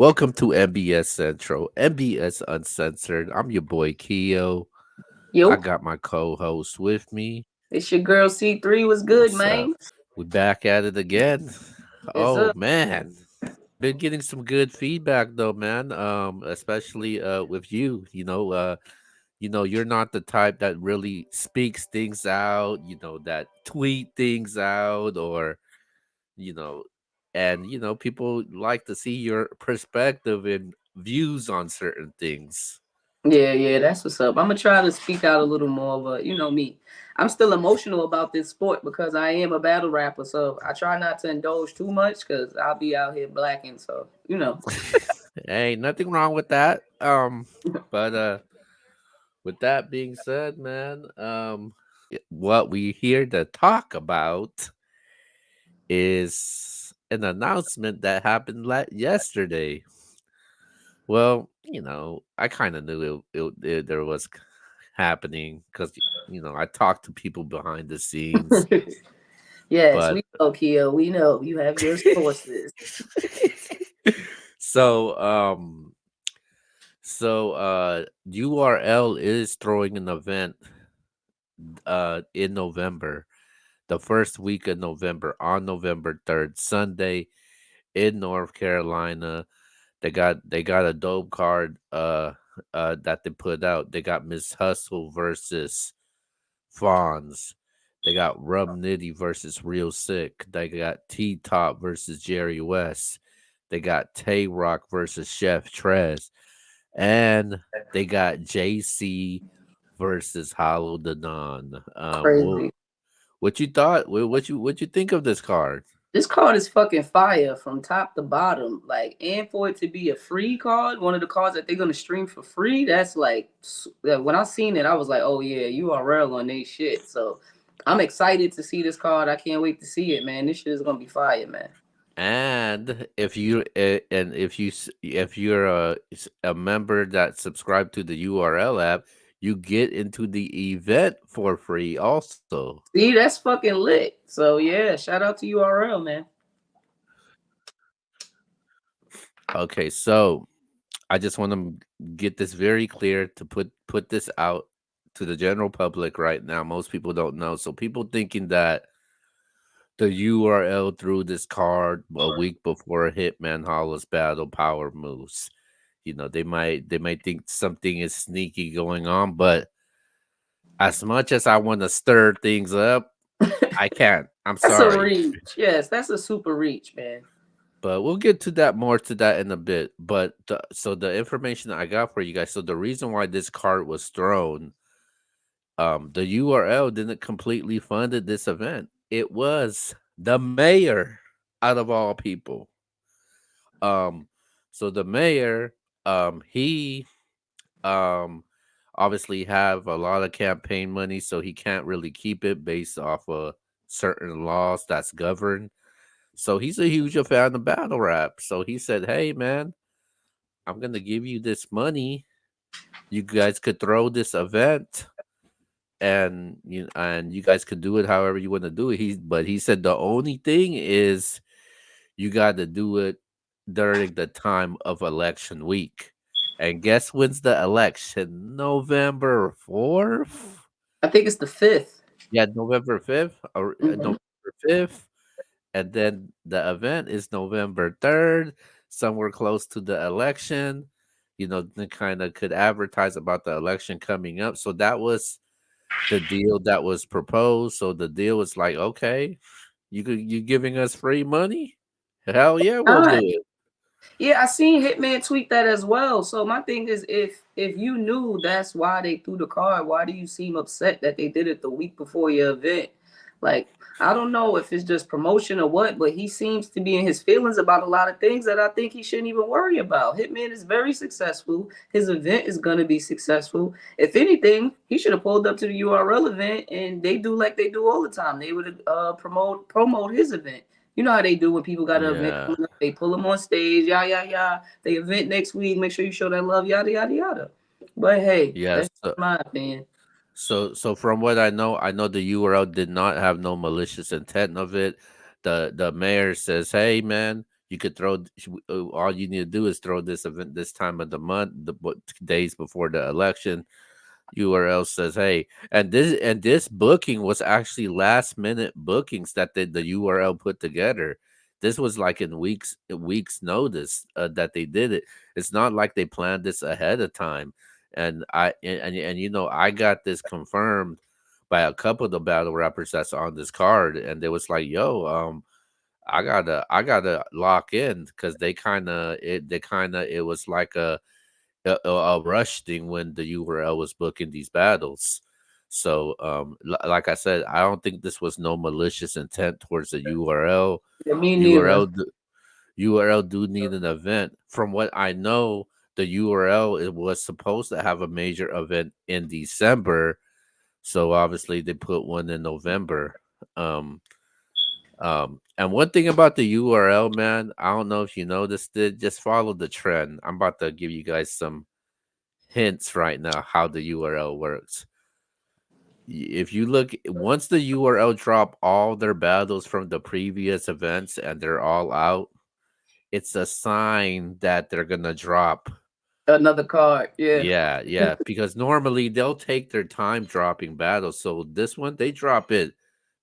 Welcome to MBS Central, MBS Uncensored. I'm your boy Keo. I Yo, got my co-host with me. it's your girl C3. Was good, What's up? man? We back at it again. It's Oh up. man, been getting some good feedback though, man. Especially with you. You're not the type that really speaks things out. That tweet things out or you know, people like to see your perspective and views on certain things. Yeah, that's what's up. I'm gonna try to speak out a little more, but you know me. I'm still emotional about this sport because I am a battle rapper, so I try not to indulge too much because I'll be out here blacking. So Hey, nothing wrong with that. But with that being said, man, what we here to talk about is an announcement that happened yesterday. Well, I kind of knew there was happening because I talked to people behind the scenes, yes, but we know, Kia. We know you have your sources. so URL is throwing an event in November, the first week of November, on November 3rd, Sunday in North Carolina. They got a dope card that they put out. They got Miss Hustle versus Fonz. They got Rum Nitty versus Real Sick. They got T Top versus Jerry West. They got Tay Rock versus Chef Trez. And they got JC versus Hollow the Don. Crazy. What you thought? What you think of this card? This card is fucking fire from top to bottom. Like, and for it to be a free card, one of the cards that they're gonna stream for free, that's when I seen it, I was like, oh yeah, URL on they shit. So I'm excited to see this card. I can't wait to see it, man. This shit is gonna be fire, man. And if you're a member that subscribe to the URL app, you get into the event for free also. See, that's fucking lit. So yeah, shout out to URL, man. Okay, so I just want to get this very clear to put this out to the general public right now. Most people don't know. So people thinking that the URL threw this card a week before Hitman Hollow's battle power moves. They might think something is sneaky going on, but as much as I want to stir things up, I can't. I'm That's a sorry. reach. Yes, that's a super reach, man. But we'll get to that more to that in a bit. But so the information I got for you guys. So the reason why this card was thrown, the URL didn't completely funded this event. It was the mayor, out of all people. Um, so the mayor, he um obviously have a lot of campaign money, so he can't really keep it based off of certain laws that's governed. So he's a huge fan of battle rap. So he said, "Hey man, I'm gonna give you this money. You guys could throw this event, and you guys could do it however you want to do it." He said the only thing is you got to do it during the time of election week. And guess when's the election? November 4th? I think it's the fifth. Yeah, November 5th or Hmm. November 5th. And then the event is November 3rd, somewhere close to the election. They kind of could advertise about the election coming up. So that was the deal that was proposed. So the deal was like, okay, you giving us free money? Hell yeah, we'll do it. Yeah, I seen Hitman tweet that as well. So my thing is, if you knew that's why they threw the card, why do you seem upset that they did it the week before your event? Like, I don't know if it's just promotion or what, but he seems to be in his feelings about a lot of things that I think he shouldn't even worry about. Hitman is very successful. His event is gonna be successful. If anything, he should have pulled up to the URL event and they do like they do all the time. They would promote his event. You know how they do when people got an event Yeah. coming up, they pull them on stage, yah. They event next week, make sure you show that love, yada yada yada. But hey, Yes. that's my opinion. So from what I know the URL did not have no malicious intent of it. The mayor says, "Hey man, You could throw all you need to do is throw this event this time of the month, days before the election. URL says, "Hey," and this booking was actually last minute bookings that the URL put together. This was like in weeks notice that they did it. It's not like they planned this ahead of time. And you know, I got this confirmed by a couple of the battle rappers that's on this card, and they was like, "Yo, I gotta lock in," because it was like a rush thing when the URL was booking these battles. So, like I said, I don't think this was no malicious intent towards the URL. Yeah, me neither. URL URL do need an event. From what I know, the URL it was supposed to have a major event in December, so obviously they put one in November. Um, and one thing about the URL, man, I don't know if you noticed it. Just follow the trend. I'm about to give you guys some hints right now how the URL works. If you look, once the URL drop all their battles from the previous events and they're all out, it's a sign that they're gonna drop. Another card. Yeah. Yeah, yeah, because normally they'll take their time dropping battles. So this one, they drop it.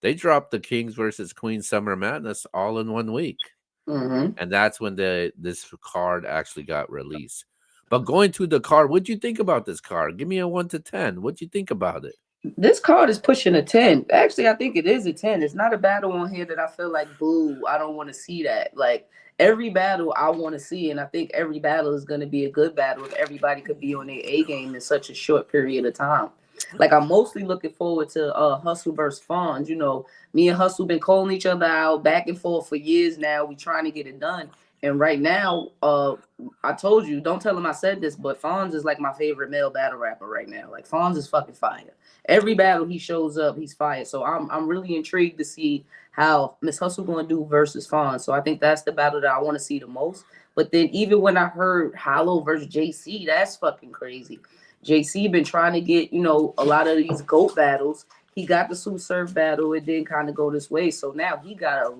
They drop the Kings versus Queen Summer Madness all in 1 week, Hmm. and that's when this card actually got released. But going to the card, what'd you think about this card? Give me a 1 to 10. What'd you think about it? This card is pushing a 10. Actually, I think it is a 10. It's not a battle on here that I feel like, boo, I don't want to see that. Like, every battle I want to see, and I think every battle is going to be a good battle if everybody could be on their A game in such a short period of time. Like, I'm mostly looking forward to Hustle versus Fonz. You know, me and Hustle been calling each other out back and forth for years now. We trying to get it done. And right now, I told you, don't tell him I said this, but Fonz is like my favorite male battle rapper right now. Like, Fonz is fucking fire. Every battle he shows up, he's fired. So I'm really intrigued to see how Miss Hustle gonna do versus Fawn. So I think that's the battle that I want to see the most. But then even when I heard Hollow versus JC, that's fucking crazy. JC been trying to get, a lot of these GOAT battles. He got the Sue Surf battle. It didn't kind of go this way. So now he got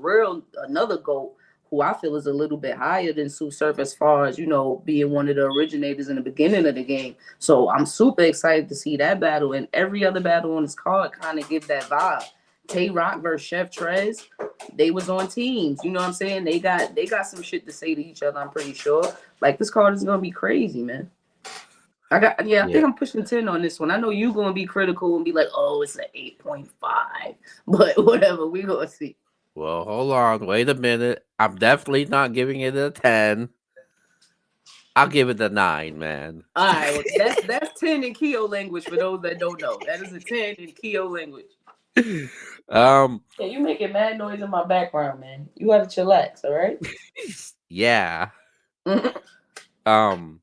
another GOAT who I feel is a little bit higher than Sue Surf as far as, being one of the originators in the beginning of the game. So I'm super excited to see that battle, and every other battle on this card kind of give that vibe. Tay Rock versus Chef Trez, they was on teams. You know what I'm saying? They got some shit to say to each other. I'm pretty sure. Like this card is gonna be crazy, man. I Yeah. think I'm pushing 10 on this one. I know you gonna be critical and be like, oh, it's an 8.5, but whatever. We gonna see. Well, hold on. Wait a minute. I'm definitely not giving it a 10. I'll give it a 9, man. All right, well, that's 10 in Keo language for those that don't know. That is a 10 in Keo language. um, Yeah, you making mad noise in my background, man. You gotta chillax, all right? yeah. Um,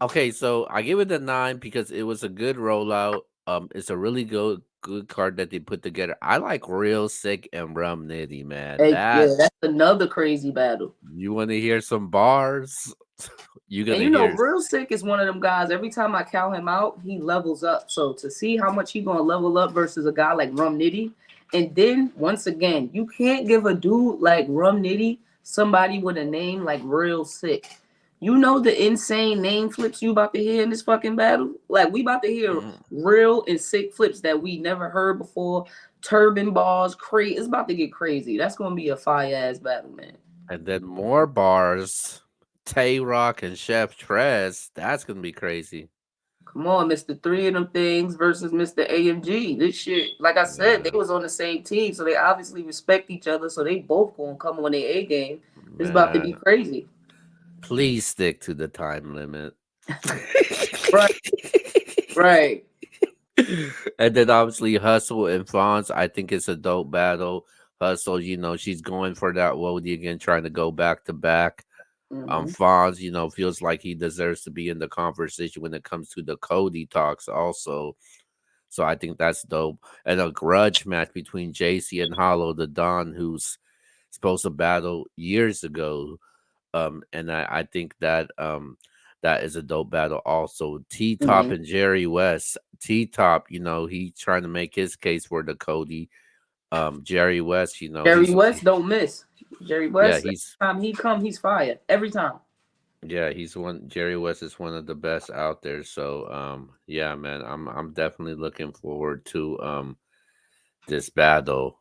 okay, so I give it a 9 because it was a good rollout. It's a really good card that they put together. I like Real Sick and Rum Nitty, man. Hey, That yeah, that's another crazy battle. you want to hear some bars? You're And gonna hear. Real Sick is one of them guys. Every time I count him out, he levels up. So to see how much he gonna level up versus a guy like Rum Nitty, and then once again, you can't give a dude like Rum Nitty somebody with a name like Real Sick. You know the insane name flips you about to hear in this fucking battle. Like we about to hear Mm, real and sick flips that we never heard before. Turban bars, crazy. It's about to get crazy. That's gonna be a fire ass battle, man. and then more bars. Tay Rock and Chef Trez. That's gonna be crazy. Come on, Mr. Three of them things versus Mr. AMG. This shit, like I said, they Man, was on the same team, so they obviously respect each other. So they both gonna come on their A game. It's about to be man. crazy. Please stick to the time limit. Right, right. And then obviously Hustle and Fonz, I think it's a dope battle. Hustle, she's going for that Wody again, trying to go back to back. Hmm. Fonz, feels like he deserves to be in the conversation when it comes to the Cody talks also. So I think that's dope. And a grudge match between JC and Hollow, the Don, who's supposed to battle years ago. And I think that is a dope battle also. T Top Hmm. and Jerry West. T Top, he trying to make his case for the Cody. Jerry West, Jerry West don't miss. Jerry yeah, West, every he's time he come, he's fire. Every time. yeah, he's one Jerry West is one of the best out there. So yeah, man, I'm definitely looking forward to this battle.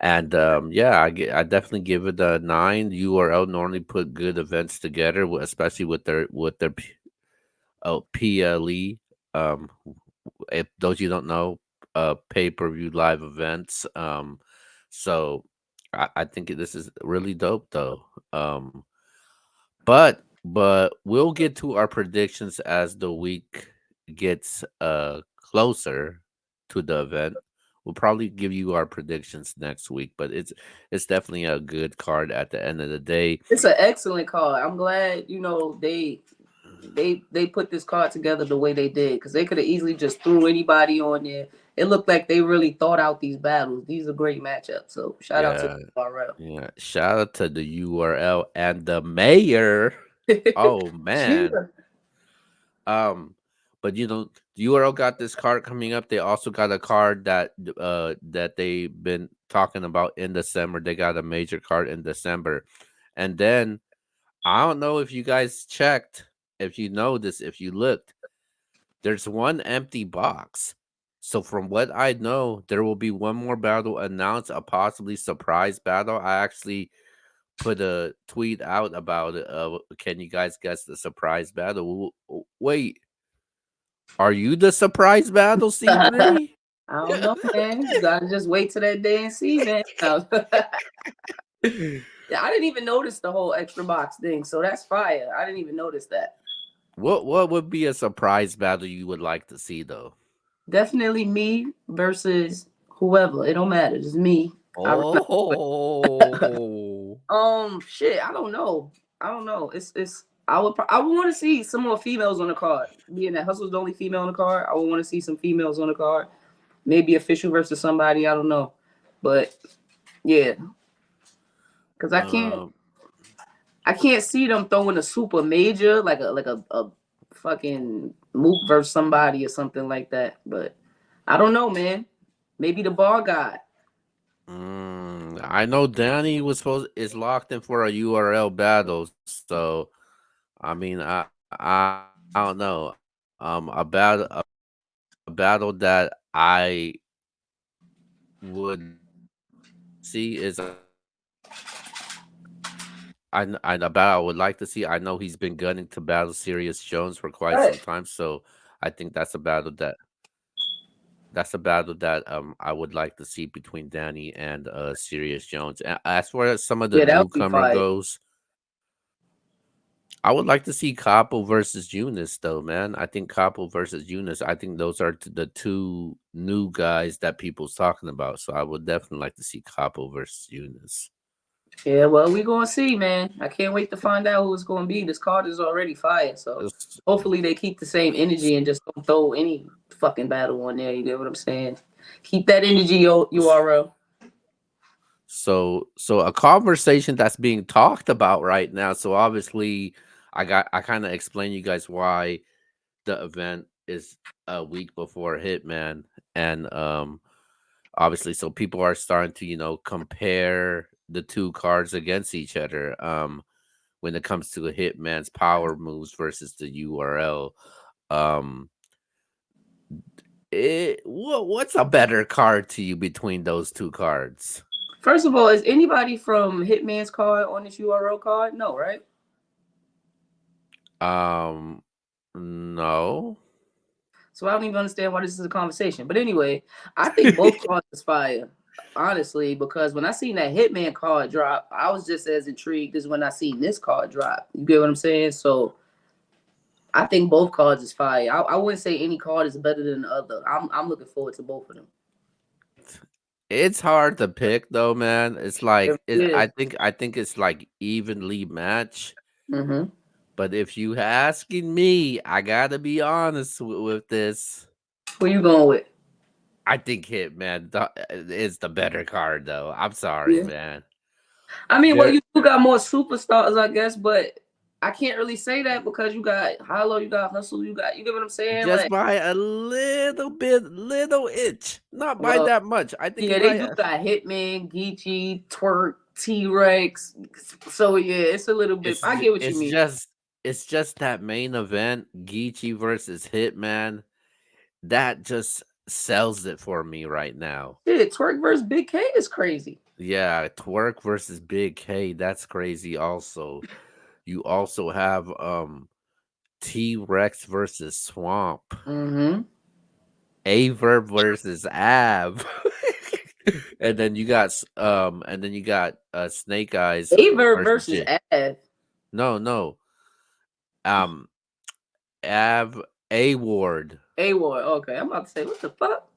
And yeah, I definitely give it a 9. URL normally put good events together, especially with their PLE. If those you don't know, pay-per-view live events. So I think this is really dope though. But we'll get to our predictions as the week gets closer to the event. We'll probably give you our predictions next week, but it's definitely a good card at the end of the day. It's an excellent card. I'm glad they put this card together the way they did because they could have easily just threw anybody on there. It looked like they really thought out these battles. These are great matchups. So shout out to Yeah, URL. yeah. Shout out to the URL and the mayor. Oh man. Cheater. Um, but URL got this card coming up. They also got a card that they've been talking about in December. They got a major card in December. And then I don't know if you guys checked, if you know this, if you looked, there's one empty box. So from what I know, there will be one more battle announced, a possibly surprise battle. I actually put a tweet out about it. Can you guys guess the surprise battle? Wait, are you the surprise battle, I C3? don't know, man. You gotta just wait till that day and see, man. Yeah, I didn't even notice the whole extra box thing, so that's fire. I didn't even notice that. What would be a surprise battle you would like to see though? Definitely me versus whoever. It don't matter. Just me. I run out. Oh, Shit. I don't know. I don't know. It's. I would want to see some more females on the card. Being that Hustle's the only female on the card, I would want to see some females on the card. Maybe official versus somebody. I don't know, but yeah, because um, I can't see them throwing a super major like a fucking Mook versus somebody or something like that. But I don't know, man. Maybe the bar guy. I know Danny is locked in for a URL battle, so I mean, I don't know. A battle that I would see is I the battle I would like to see. I know he's been gunning to battle Sirius Jones for quite Right. some time, so I think that's a battle that I would like to see between Danny and Sirius Jones. As far as some of the Yeah, that would be newcomer fire. goes, I would like to see Capo versus Eunice though, man. I think Capo versus Eunice. I think those are the two new guys that people's talking about. So I would definitely like to see Capo versus Eunice. Yeah, well, we gonna see, man. I can't wait to find out who it's gonna be. This card is already fire, so It's- hopefully they keep the same energy and just don't throw any fucking battle on there. You get what I'm saying? Keep that energy, URL. So a conversation that's being talked about right now. So obviously, I kind of explained you guys why the event is a week before Hitman, and obviously, so people are starting to compare the two cards against each other. When it comes to the Hitman's power moves versus the URL, um, what's a better card to you between those two cards? First of all, is anybody from Hitman's card on this URL card? No, right? Um, no. So I don't even understand why this is a conversation. But anyway, I think both cards is fire, honestly, because when I seen that Hitman card drop, I was just as intrigued as when I seen this card drop. You get what I'm saying? So I think both cards is fire. I wouldn't say any card is better than the other. I'm looking forward to both of them. It's hard to pick though, man. It's It like really is. I think it's like evenly matched. Mm-hmm. But if you asking me, I gotta be honest with this. Who you going with? I think Hitman is the better card, though. I'm sorry, Yeah. man. I mean, well, There, you got more superstars, I guess, but I can't really say that because you got Hollow, you got Hustle, you get what I'm saying? Just Like, by a little bit, little inch, not by well, that much. I think yeah, if they I do got Hitman, Geechee, Twerk, T-Rex. So yeah, it's a little bit. I get what you it's mean. just that main event, Geechee versus Hitman, that just sells it for me right now. Shit, Twerk versus Big K is crazy. Yeah, Twerk versus Big K, that's crazy also. You also have T-Rex versus Swamp, Mm-hmm. Aver versus Av. And then you got Snake Eyes Aver versus versus J. Av. No, no. Um Av A Ward. A-War. Okay, I'm about to say, what the fuck?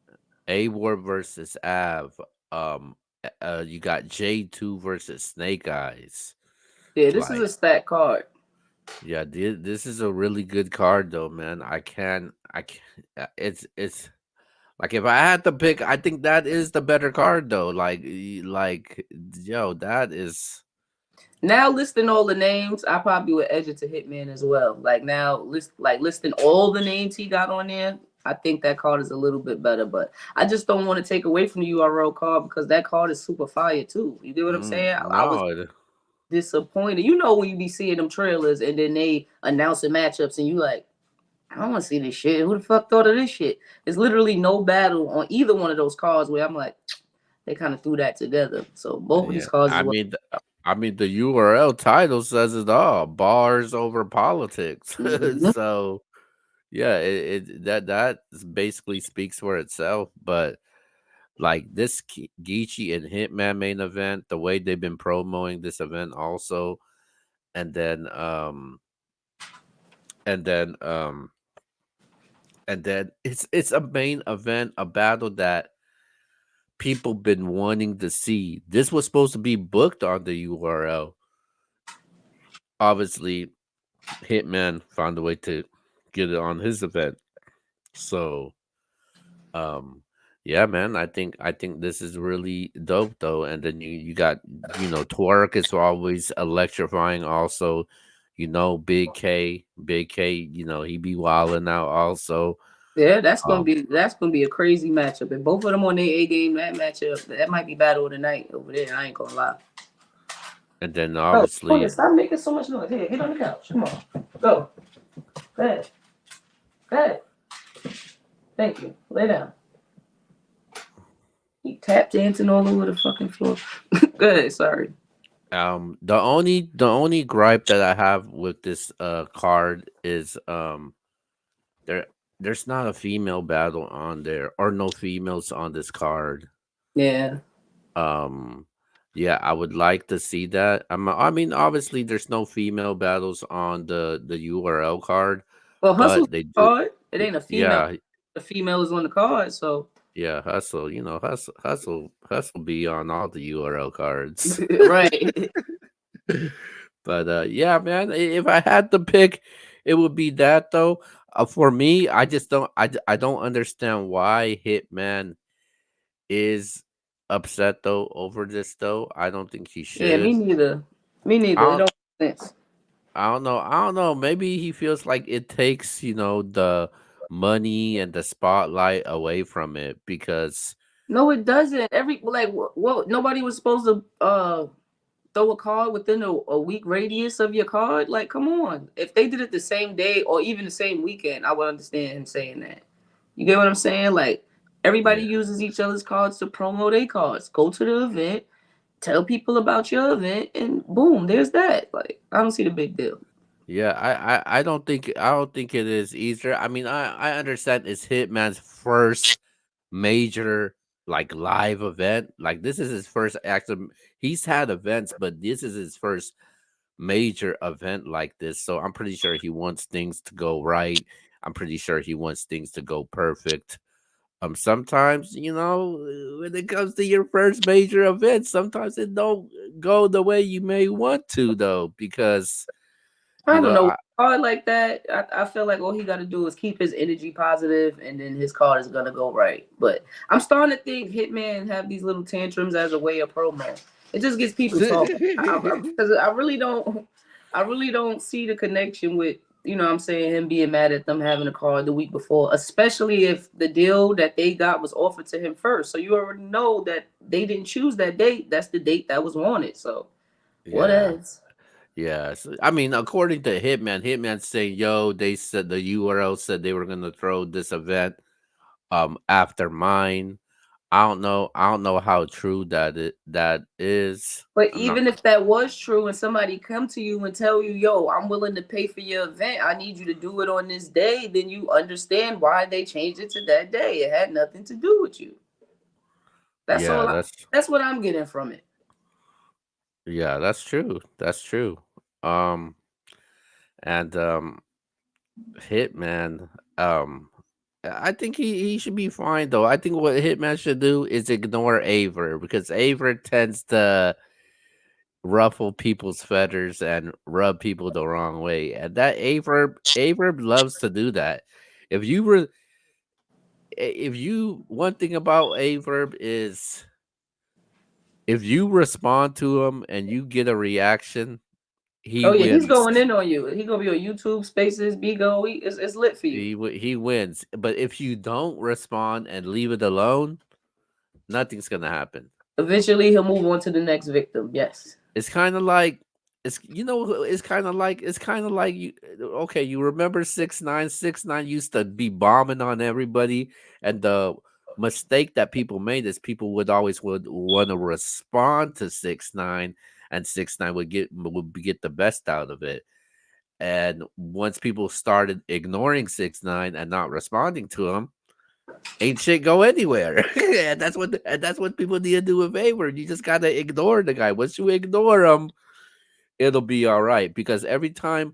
A Ward versus Av. You got J2 versus Snake Eyes. Yeah, this is Like, a stat card. yeah, this is a really good card though, man. I can't it's like if I had to pick, I think that is the better card though. Like yo, that is Now listing all the names, I probably would edge it to Hitman as well. Like now listing all the names he got on there. I think that card is a little bit better, but I just don't want to take away from the URL card because that card is super fire too. You get what I'm saying? I was no. disappointed. You know when you be seeing them trailers and then they announcing matchups and you like, I don't want to see this shit. Who the fuck thought of this shit? There's literally no battle on either one of those cards where I'm like, they kind of threw that together. So both of these Yeah, cards is what. I mean the URL title says it all: bars over politics. Mhm. So yeah, basically speaks for itself. But like this Geechee and Hitman main event, the way they've been promoting this event also, and then and then um and then it's a main event, a battle that people been wanting to see. This was supposed to be booked on the URL. Obviously, Hitman found a way to get it on his event. So, um, yeah, man, I think this is really dope though. And then you got Twerk is always electrifying. Also, Big K, he be wilding out also. Yeah, Um, that's gonna be a crazy matchup. And both of them on their A game, that matchup, that might be battle of the night over there. I ain't gonna lie. and then Bro, hold it, obviously, stop making so much noise. Here, get on the couch. Come on. Go. Go ahead. Go ahead. Thank you. Lay down. He tap dancing all over the fucking floor. Go ahead, sorry. the only gripe that I have with this card is there there's not a female battle on there, or no females on this card. Yeah. Um, yeah, I would like to see that. I mean, obviously, there's no female battles on the URL card, Well, Hustle's but they do. card. It ain't a female. Yeah, The female is on the card, so yeah, hustle. Hustle be on all the URL cards. right. But yeah, man, if I had to pick, it would be that though. For me, I just I don't understand why Hitman is upset though over this though. I don't think he Yeah, me should. neither. Me I neither. It don't don't make sense. I don't know. I don't know. Maybe he feels like it takes, the money and the spotlight away from it because No, it doesn't. Every like what nobody was supposed to throw a card within a week radius of your card. Like, come on. If they did it the same day or even the same weekend, I would understand him saying that. You get what I'm saying? Like, everybody yeah. uses each other's cards to promo their cards. Go to the event, tell people about your event, and boom, there's that. Like, I don't see the big deal. Yeah, I don't think it is either. I mean, I understand it's Hitman's first major like live event. Like this is his first active. He's had events, but this is his first major event like this. So I'm pretty sure he wants things to go right. I'm pretty sure he wants things to go perfect. Sometimes, when it comes to your first major event, sometimes it don't go the way you may want to though, because you I don't know, know. I, Card like that, I feel like all he got to do is keep his energy positive, and then his card is gonna go right. But I'm starting to think Hitman have these little tantrums as a way of promo. It just gets people talking. Because I really don't. I really don't see the connection with, you know what I'm saying, him being mad at them having a car the week before, especially if the deal that they got was offered to him first. So you already know that they didn't choose that date. That's the date that was wanted. So what Yeah. else? Yeah. So, I mean, according to Hitman saying, yo, they said the URL said they were gonna throw this event after mine. I don't know how true that is. But I'm not even if that was true and somebody come to you and tell you, yo, I'm willing to pay for your event, I need you to do it on this day, then you understand why they changed it to that day. It had nothing to do with you. That's yeah, all that's what I'm getting from it. that's true. That's true. Um and Hitman, I think he should be fine though. I think what Hitman should do is ignore Aver because Aver tends to ruffle people's feathers and rub people the wrong way. And that Averb loves to do that. If you were if you one thing about Averb is if you respond to him and you get a reaction, he Oh yeah, he's wins. going in on you. He gonna be on YouTube Spaces, Bigo. It's lit for you. He wins. But if you don't respond and leave it alone, nothing's gonna happen. Eventually, he'll move on to the next victim. Yes. It's kind of like it's kind of like you. Okay, you remember 6ix9ine? 6ix9ine used to be bombing on everybody, and the mistake that people made is people would want to respond to 6ix9ine, and 6ix9ine would get the best out of it. And once people started ignoring 6ix9ine and not responding to him, ain't shit go anywhere. And that's what people need to do with Hayward. You just gotta ignore the guy. Once you ignore him, it'll be all right. Because every time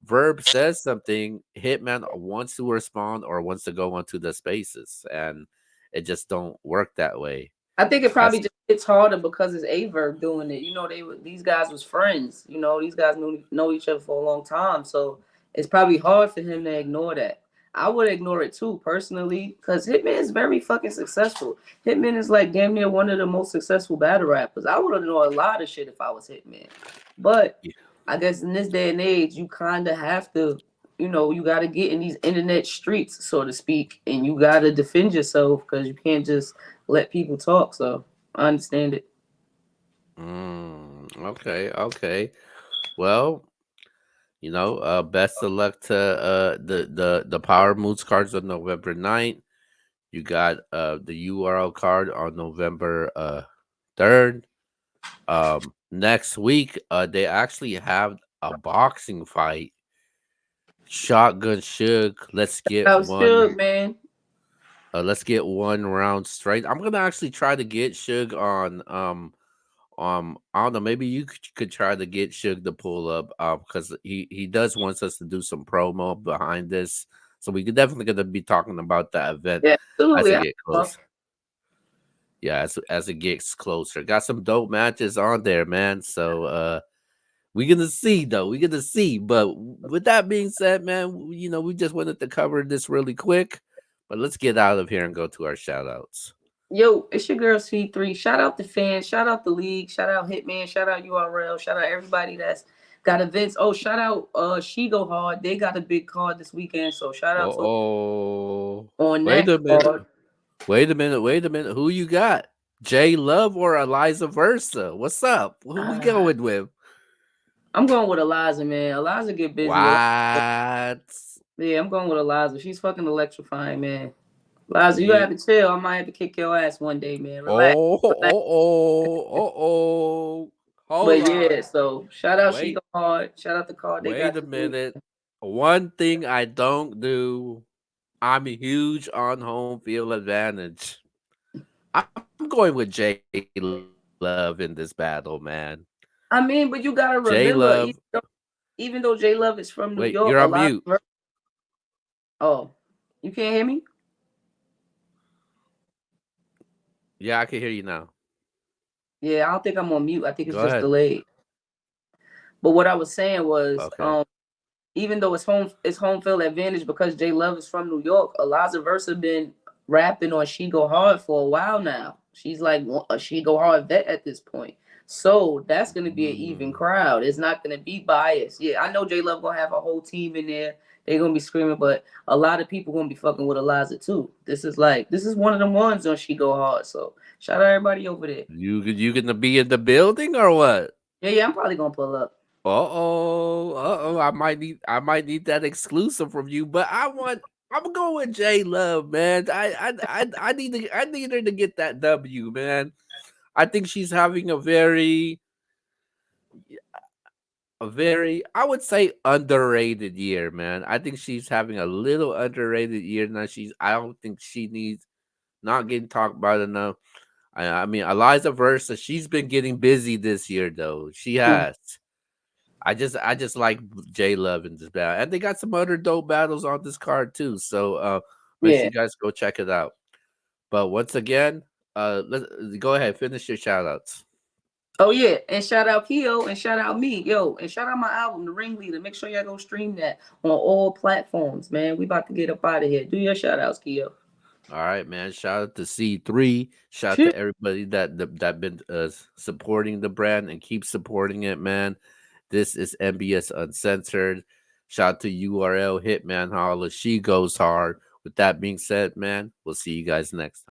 Verb says something, Hitman wants to respond or wants to go onto the spaces, and it just don't work that way. I think it probably That's just gets harder because it's Averb doing it. You know, these guys was friends. You know, these guys know each other for a long time, so it's probably hard for him to ignore that. I would ignore it too personally because Hitman is very fucking successful. Hitman is like damn near one of the most successful battle rappers. I would have known a lot of shit if I was Hitman, but yeah. I guess in this day and age, you kind of have to, you know, you got to get in these internet streets, so to speak, and you got to defend yourself because you can't just let people talk. So I understand it. Okay, okay. Well, best of luck to the Power Moves cards on November 9th. You got the URL card on November 3rd. Next week, they actually have a boxing fight. Shotgun Shook. I should, man. Let's get one round straight. I'm gonna actually try to get Suge on I don't know, maybe you could try to get Suge to pull up because he does wants us to do some promo behind this. So we could definitely gonna be talking about that event Yeah, as absolutely. it get close. Yeah, as it gets closer. Got some dope matches on there, man. So we're gonna see though. We're gonna see. But with that being said, man, we just wanted to cover this really quick. But let's get out of here and go to our shout outs. Yo, it's your girl C3. Shout out the fans. Shout out the league. Shout out Hitman. Shout out URL. Shout out everybody that's got events. Oh, shout out She Go Hard. They got a big card this weekend. So shout out to Oh, on wait that a minute. card. Wait a minute. Wait a minute. Who you got? J Love or Eliza Versa? What's up? Who we Uh, going with? I'm going with Eliza, man. Eliza get busy. What? Yeah, I'm going with Eliza. She's fucking electrifying, man. Eliza, you You have to chill. I might have to kick your ass one day, man. Relax. oh Relax. oh oh oh oh. Hold But on. yeah, so shout out She Wait. Go Hard. Shout out the card they Wait got a this week. minute. One thing I don't do, I'm huge on home field advantage. I'm going with J Love in this battle, man. I mean, but you J gotta Love. remember, even though J Love is from New Wait, you're York, on a lot mute. of her. Oh, you can't hear me? Yeah, I can hear you now. Yeah, I don't think I'm on mute. I think it's Go just ahead. delayed. But what I was saying was, Okay. even though it's home field advantage because J Love is from New York, Eliza Versa been rapping on She Go Hard for a while now. She's like a She Go Hard vet at this point. So that's gonna be an even Mm. crowd. It's not gonna be biased. Yeah, I know J Love gonna have a whole team in there. They're gonna be screaming, but a lot of people gonna be fucking with Eliza too. This is one of them ones on She Go Hard. So shout out everybody over there. You gonna be in the building or what? Yeah, I'm probably gonna pull up. Uh-oh, uh-oh. I might need that exclusive from you, but I'm going with J Love, man. I need her to get that W, man. I think she's having a very I would say underrated year, man. I think she's having a little underrated year now. I don't think she needs not getting talked about enough. I mean Eliza Versa, she's been getting busy this year though. She Mm, has. I just like J Love in this battle. And they got some other dope battles on this card too. So make sure yeah. you guys go check it out. But once again, let go ahead, finish your shout outs. Oh yeah, and shout out Keo and shout out me, yo, and shout out my album, The Ringleader. Make sure y'all go stream that on all platforms, man. We about to get up out of here. Do your shout outs, Keo. All right, man. Shout out to C3. Shout out to everybody that been supporting the brand and keep supporting it, man. This is MBS Uncensored. Shout out to URL Hitman Holla. She goes hard. With that being said, man, we'll see you guys next time.